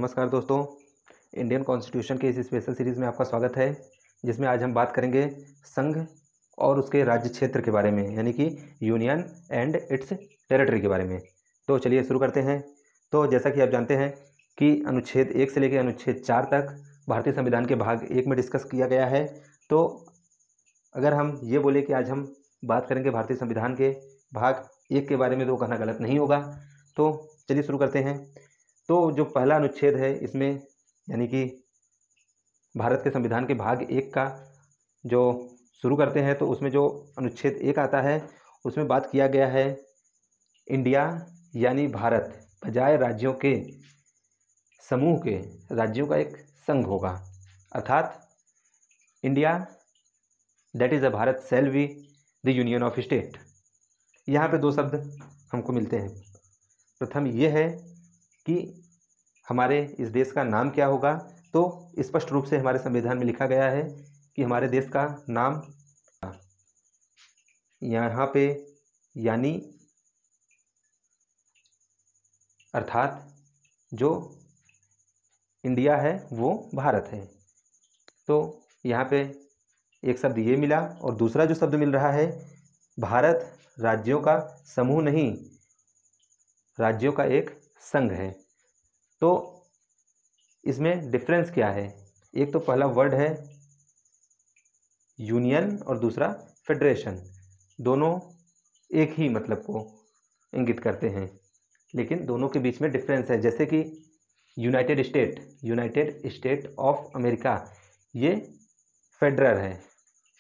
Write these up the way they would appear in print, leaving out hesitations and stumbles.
नमस्कार दोस्तों। Indian constitution के इस स्पेशल सीरीज़ में आपका स्वागत है, जिसमें आज हम बात करेंगे संघ और उसके राज्य क्षेत्र के बारे में, यानी कि यूनियन एंड इट्स टेरिटरी के बारे में। तो चलिए शुरू करते हैं। तो जैसा कि आप जानते हैं कि अनुच्छेद 1 से लेकर अनुच्छेद 4 तक भारतीय संविधान के भाग 1 में डिस्कस किया गया है। तो अगर हम ये बोले कि आज हम बात करेंगे भारतीय संविधान के भाग 1 के बारे में, तो कहना गलत नहीं होगा। तो चलिए शुरू करते हैं। तो जो पहला अनुच्छेद है इसमें, यानी कि भारत के संविधान के भाग 1 का जो शुरू करते हैं, तो उसमें जो अनुच्छेद 1 आता है उसमें बात किया गया है इंडिया यानी भारत बजाय राज्यों के समूह के राज्यों का एक संघ होगा, अर्थात India that is a Bharat shall be the union of state. यहाँ पे दो शब्द हमको मिलते हैं। प्रथम ये है कि हमारे इस देश का नाम क्या होगा। तो स्पष्ट रूप से हमारे संविधान में लिखा गया है कि हमारे देश का नाम यहाँ पे यानी अर्थात जो इंडिया है वो भारत है। तो यहाँ पे एक शब्द ये मिला, और दूसरा जो शब्द मिल रहा है भारत राज्यों का समूह नहीं, राज्यों का एक संघ है। तो इसमें डिफरेंस क्या है? एक तो पहला वर्ड है यूनियन और दूसरा फेडरेशन। दोनों एक ही मतलब को इंगित करते हैं, लेकिन दोनों के बीच में डिफरेंस है। जैसे कि यूनाइटेड स्टेट ऑफ अमेरिका ये फेडरल है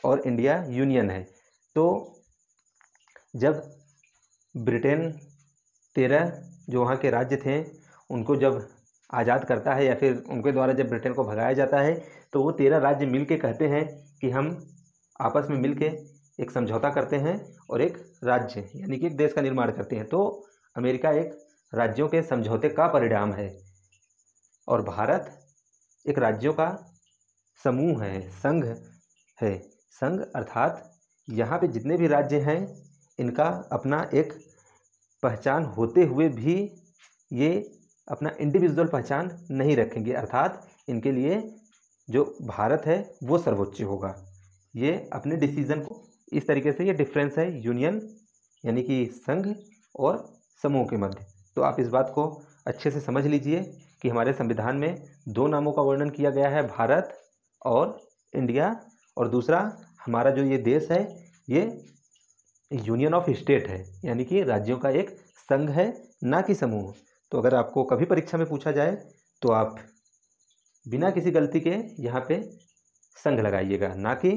और इंडिया यूनियन है। तो जब ब्रिटेन 13 जो वहाँ के राज्य थे उनको जब आज़ाद करता है, या फिर उनके द्वारा जब ब्रिटेन को भगाया जाता है, तो वो 13 राज्य मिल के कहते हैं कि हम आपस में मिल के एक समझौता करते हैं और एक राज्य यानी कि एक देश का निर्माण करते हैं। तो अमेरिका एक राज्यों के समझौते का परिणाम है और भारत एक राज्यों का समूह है, संघ है। संघ अर्थात यहाँ पे जितने भी राज्य हैं इनका अपना एक पहचान होते हुए भी ये अपना इंडिविजुअल पहचान नहीं रखेंगे, अर्थात इनके लिए जो भारत है वो सर्वोच्च होगा। ये अपने डिसीजन को इस तरीके से, ये डिफरेंस है यूनियन यानी कि संघ और समूह के मध्य। तो आप इस बात को अच्छे से समझ लीजिए कि हमारे संविधान में दो नामों का वर्णन किया गया है, भारत और इंडिया, और दूसरा हमारा जो ये देश है ये यूनियन ऑफ स्टेट है, यानी कि राज्यों का एक संघ है, ना कि समूह। तो अगर आपको कभी परीक्षा में पूछा जाए तो आप बिना किसी गलती के यहाँ पे संघ लगाइएगा, ना कि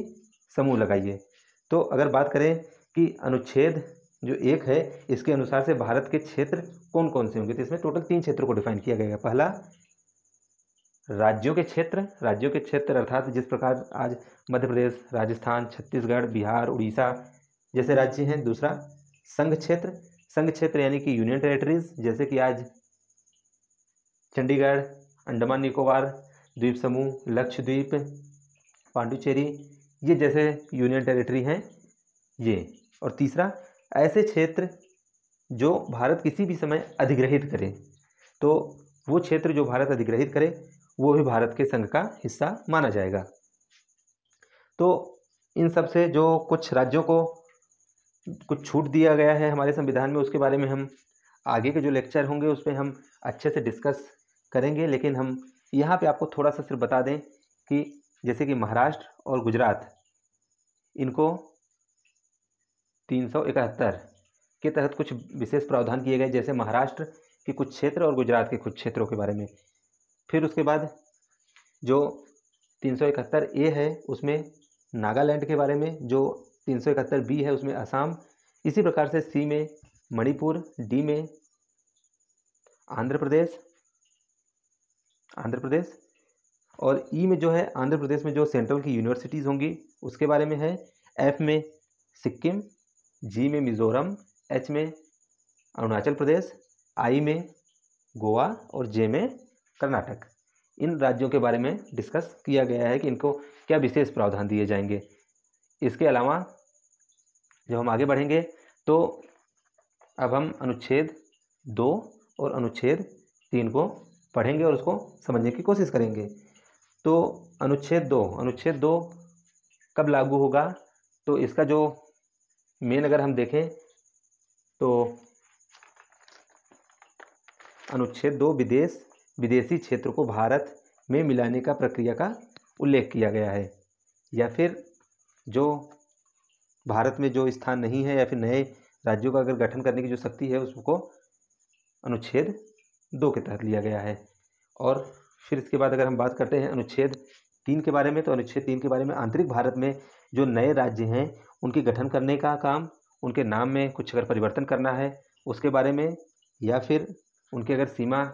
समूह लगाइए। तो अगर बात करें कि अनुच्छेद जो 1 है इसके अनुसार से भारत के क्षेत्र कौन कौन से होंगे, तो इसमें टोटल 3 क्षेत्रों को डिफाइन किया गया है। पहला राज्यों के क्षेत्र अर्थात जिस प्रकार आज मध्य प्रदेश, राजस्थान, छत्तीसगढ़, बिहार, उड़ीसा जैसे राज्य हैं। दूसरा संघ क्षेत्र यानी कि यूनियन टेरिटरीज, जैसे कि आज चंडीगढ़, अंडमान निकोबार द्वीप समूह, लक्षद्वीप, पांडुचेरी, ये जैसे यूनियन टेरिटरी हैं ये। और तीसरा ऐसे क्षेत्र जो भारत किसी भी समय अधिग्रहित करे, तो वो क्षेत्र जो भारत अधिग्रहित करे वो भी भारत के संघ का हिस्सा माना जाएगा। तो इन सब से जो कुछ राज्यों को कुछ छूट दिया गया है हमारे संविधान में, उसके बारे में हम आगे के जो लेक्चर होंगे उस पर हम अच्छे से डिस्कस करेंगे। लेकिन हम यहाँ पे आपको थोड़ा सा सिर्फ बता दें कि जैसे कि महाराष्ट्र और गुजरात, इनको 371 के तहत कुछ विशेष प्रावधान किए गए, जैसे महाराष्ट्र के कुछ क्षेत्र और गुजरात के कुछ क्षेत्रों के बारे में। फिर उसके बाद जो 371 ए है उसमें नागालैंड के बारे में, जो 371 बी है उसमें असम, इसी प्रकार से सी में मणिपुर, डी में आंध्र प्रदेश और ई में जो है आंध्र प्रदेश में जो सेंट्रल की यूनिवर्सिटीज़ होंगी उसके बारे में है। एफ में सिक्किम, जी में मिजोरम, एच में अरुणाचल प्रदेश, आई में गोवा और जे में कर्नाटक। इन राज्यों के बारे में डिस्कस किया गया है कि इनको क्या विशेष प्रावधान दिए जाएंगे। इसके अलावा जब हम आगे बढ़ेंगे तो अब हम अनुच्छेद 2 और अनुच्छेद 3 को पढ़ेंगे और उसको समझने की कोशिश करेंगे। तो अनुच्छेद 2 कब लागू होगा? तो इसका जो मेन अगर हम देखें तो अनुच्छेद 2 विदेशी क्षेत्र को भारत में मिलाने का प्रक्रिया का उल्लेख किया गया है, या फिर जो भारत में जो स्थान नहीं है या फिर नए राज्यों का अगर गठन करने की जो शक्ति है उसको अनुच्छेद 2 के तहत लिया गया है। और फिर इसके बाद अगर हम बात करते हैं अनुच्छेद 3 के बारे में, तो अनुच्छेद 3 के बारे में आंतरिक भारत में जो नए राज्य हैं उनके गठन करने का काम, उनके नाम में कुछ अगर परिवर्तन करना है उसके बारे में, या फिर उनकी अगर सीमा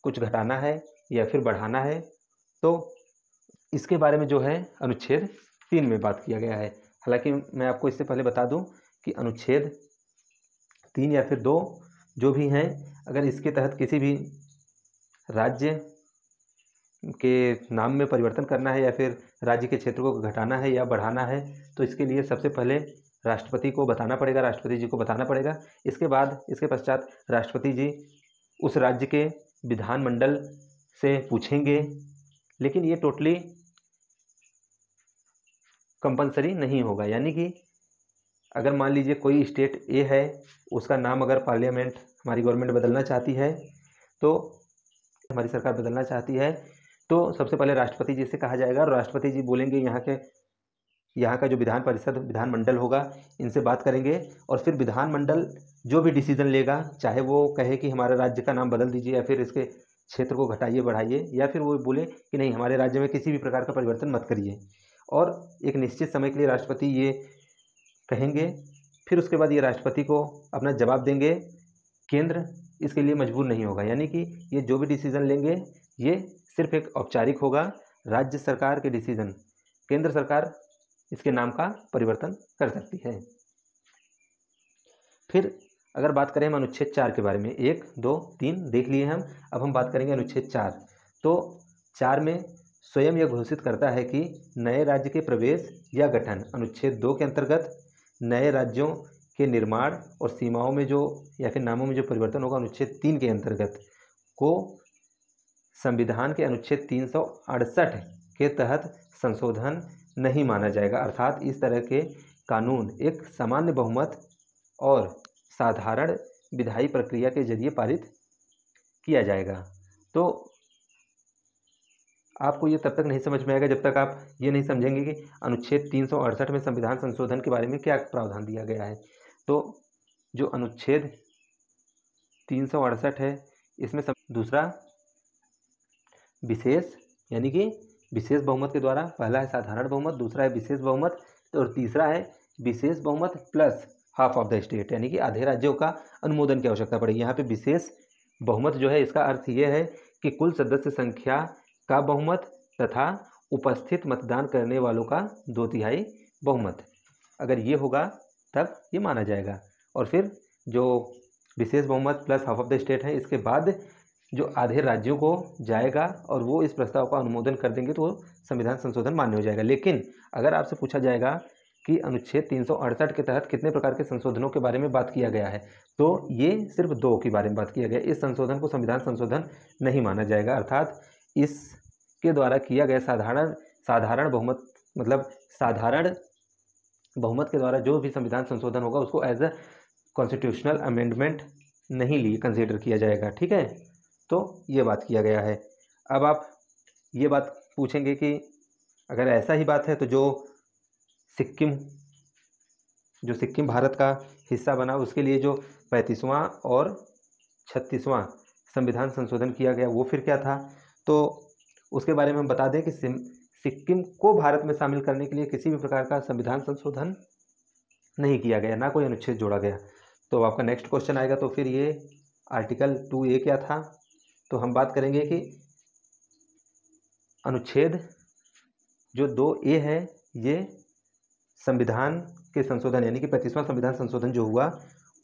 कुछ घटाना है या फिर बढ़ाना है, तो इसके बारे में जो है अनुच्छेद 3 में बात किया गया है। हालांकि मैं आपको इससे पहले बता दूं कि अनुच्छेद 3 या फिर 2 जो भी हैं, अगर इसके तहत किसी भी राज्य के नाम में परिवर्तन करना है या फिर राज्य के क्षेत्र को घटाना है या बढ़ाना है, तो इसके लिए सबसे पहले राष्ट्रपति को बताना पड़ेगा, राष्ट्रपति जी को बताना पड़ेगा। इसके पश्चात राष्ट्रपति जी उस राज्य के विधानमंडल से पूछेंगे, लेकिन ये टोटली कंपलसरी नहीं होगा। यानी कि अगर मान लीजिए कोई स्टेट ए है, उसका नाम अगर पार्लियामेंट, हमारी गवर्नमेंट बदलना चाहती है, तो हमारी सरकार बदलना चाहती है, तो सबसे पहले राष्ट्रपति जी से कहा जाएगा और राष्ट्रपति जी बोलेंगे यहाँ का जो विधान परिषद विधानमंडल होगा इनसे बात करेंगे, और फिर विधानमंडल जो भी डिसीजन लेगा, चाहे वो कहे कि हमारे राज्य का नाम बदल दीजिए या फिर इसके क्षेत्र को घटाइए बढ़ाइए, या फिर वो बोले कि नहीं हमारे राज्य में किसी भी प्रकार का परिवर्तन मत करिए, और एक निश्चित समय के लिए राष्ट्रपति ये कहेंगे, फिर उसके बाद ये राष्ट्रपति को अपना जवाब देंगे। केंद्र इसके लिए मजबूर नहीं होगा, यानी कि ये जो भी डिसीजन लेंगे ये सिर्फ एक औपचारिक होगा, राज्य सरकार के डिसीजन, केंद्र सरकार इसके नाम का परिवर्तन कर सकती है। फिर अगर बात करें हम अनुच्छेद 4 के बारे में, 1, 2, 3 देख लिए हम, अब हम बात करेंगे अनुच्छेद 4। तो 4 में स्वयं यह घोषित करता है कि नए राज्य के प्रवेश या गठन, अनुच्छेद 2 के अंतर्गत नए राज्यों के निर्माण और सीमाओं में जो या फिर नामों में जो परिवर्तन होगा अनुच्छेद 3 के अंतर्गत को संविधान के अनुच्छेद 368 के तहत संशोधन नहीं माना जाएगा। अर्थात इस तरह के कानून एक सामान्य बहुमत और साधारण विधायी प्रक्रिया के जरिए पारित किया जाएगा। तो आपको ये तब तक नहीं समझ में आएगा जब तक आप ये नहीं समझेंगे कि अनुच्छेद 368 में संविधान संशोधन के बारे में क्या प्रावधान दिया गया है। तो जो अनुच्छेद 368 है इसमें दूसरा विशेष, यानी कि विशेष बहुमत के द्वारा, पहला है साधारण बहुमत, दूसरा है विशेष बहुमत, और तीसरा है विशेष बहुमत plus half of the state, यानी कि आधे राज्यों का अनुमोदन की आवश्यकता पड़ेगी। यहाँ पे विशेष बहुमत जो है इसका अर्थ ये है कि कुल सदस्य संख्या का बहुमत तथा उपस्थित मतदान करने वालों का 2/3 बहुमत, अगर ये होगा तब ये माना जाएगा। और फिर जो विशेष बहुमत plus half of the state है, इसके बाद जो आधे राज्यों को जाएगा और वो इस प्रस्ताव का अनुमोदन कर देंगे तो संविधान संशोधन मान्य हो जाएगा। लेकिन अगर आपसे पूछा जाएगा कि अनुच्छेद 368 के तहत कितने प्रकार के संशोधनों के बारे में बात किया गया है, तो ये सिर्फ 2 के बारे में बात किया गया। इस संशोधन को संविधान संशोधन नहीं माना जाएगा, अर्थात इसके द्वारा किया गया साधारण बहुमत, मतलब साधारण बहुमत के द्वारा जो भी संविधान संशोधन होगा उसको एज अ कॉन्स्टिट्यूशनल अमेंडमेंट नहीं कंसिडर किया जाएगा। ठीक है, तो ये बात किया गया है। अब आप ये बात पूछेंगे कि अगर ऐसा ही बात है तो जो सिक्किम भारत का हिस्सा बना उसके लिए जो 35वां और 36वां संविधान संशोधन किया गया वो फिर क्या था, तो उसके बारे में हम बता दें कि सिक्किम को भारत में शामिल करने के लिए किसी भी प्रकार का संविधान संशोधन नहीं किया गया, ना कोई अनुच्छेद जोड़ा गया। तो आपका नेक्स्ट क्वेश्चन आएगा, तो फिर ये आर्टिकल 2A क्या था? तो हम बात करेंगे कि अनुच्छेद जो 2A है ये संविधान के संशोधन, यानी कि 35वां संविधान संशोधन जो हुआ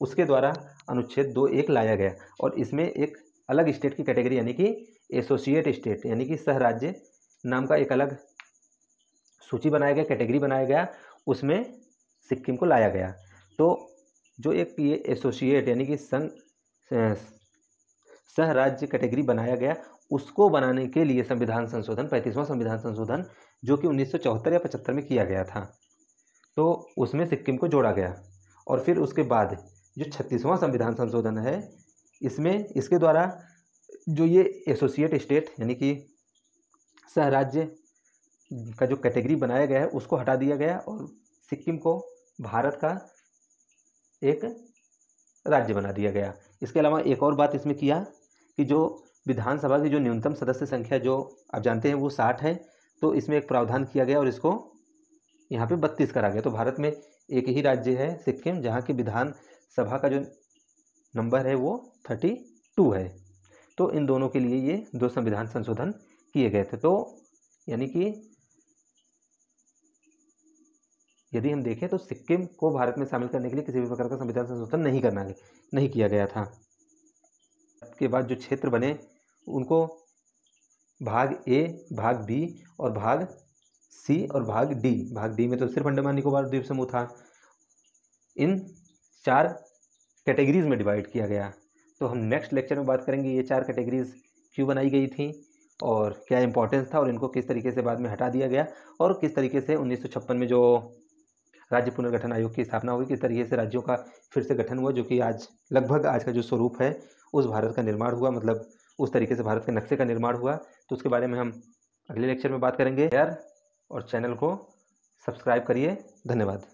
उसके द्वारा अनुच्छेद 2A लाया गया, और इसमें एक अलग स्टेट की कैटेगरी, यानी कि एसोसिएट स्टेट, यानी कि सह राज्य नाम का एक अलग सूची बनाया गया, कैटेगरी बनाया गया, उसमें सिक्किम को लाया गया। तो जो एक ये एसोसिएट यानी कि सह राज्य कैटेगरी बनाया गया उसको बनाने के लिए संविधान संशोधन, 35वां संविधान संशोधन, जो कि 1974 या 75 में किया गया था, तो उसमें सिक्किम को जोड़ा गया। और फिर उसके बाद जो 36वां संविधान संशोधन है, इसमें इसके द्वारा जो ये एसोसिएट स्टेट यानी कि सह राज्य का जो कैटेगरी बनाया गया है उसको हटा दिया गया और सिक्किम को भारत का एक राज्य बना दिया गया। इसके अलावा एक और बात इसमें किया कि जो विधानसभा की जो न्यूनतम सदस्य संख्या, जो आप जानते हैं वो 60 है, तो इसमें एक प्रावधान किया गया और इसको यहाँ पे 32 करा गया। तो भारत में एक ही राज्य है सिक्किम, जहाँ की विधानसभा का जो नंबर है वो 32 है। तो इन दोनों के लिए ये 2 संविधान संशोधन किए गए थे। तो यानी कि यदि हम देखें तो सिक्किम को भारत में शामिल करने के लिए किसी भी प्रकार का संविधान संशोधन नहीं किया गया था। के बाद जो क्षेत्र बने उनको भाग ए, भाग बी और भाग सी और भाग डी में तो सिर्फ अंडमान निकोबार द्वीप समूह था। इन 4 कैटेगरीज में डिवाइड किया गया। तो हम नेक्स्ट लेक्चर में बात करेंगे ये 4 कैटेगरीज क्यों बनाई गई थी और क्या इंपॉर्टेंस था और इनको किस तरीके से बाद में हटा दिया गया और किस तरीके से 1956 में जो राज्य पुनर्गठन आयोग की स्थापना हुई, किस तरीके से राज्यों का फिर से गठन हुआ, जो कि आज लगभग आज का जो स्वरूप है उस भारत का निर्माण हुआ, मतलब उस तरीके से भारत के नक्शे का निर्माण हुआ। तो उसके बारे में हम अगले लेक्चर में बात करेंगे यार, और चैनल को सब्सक्राइब करिए। धन्यवाद।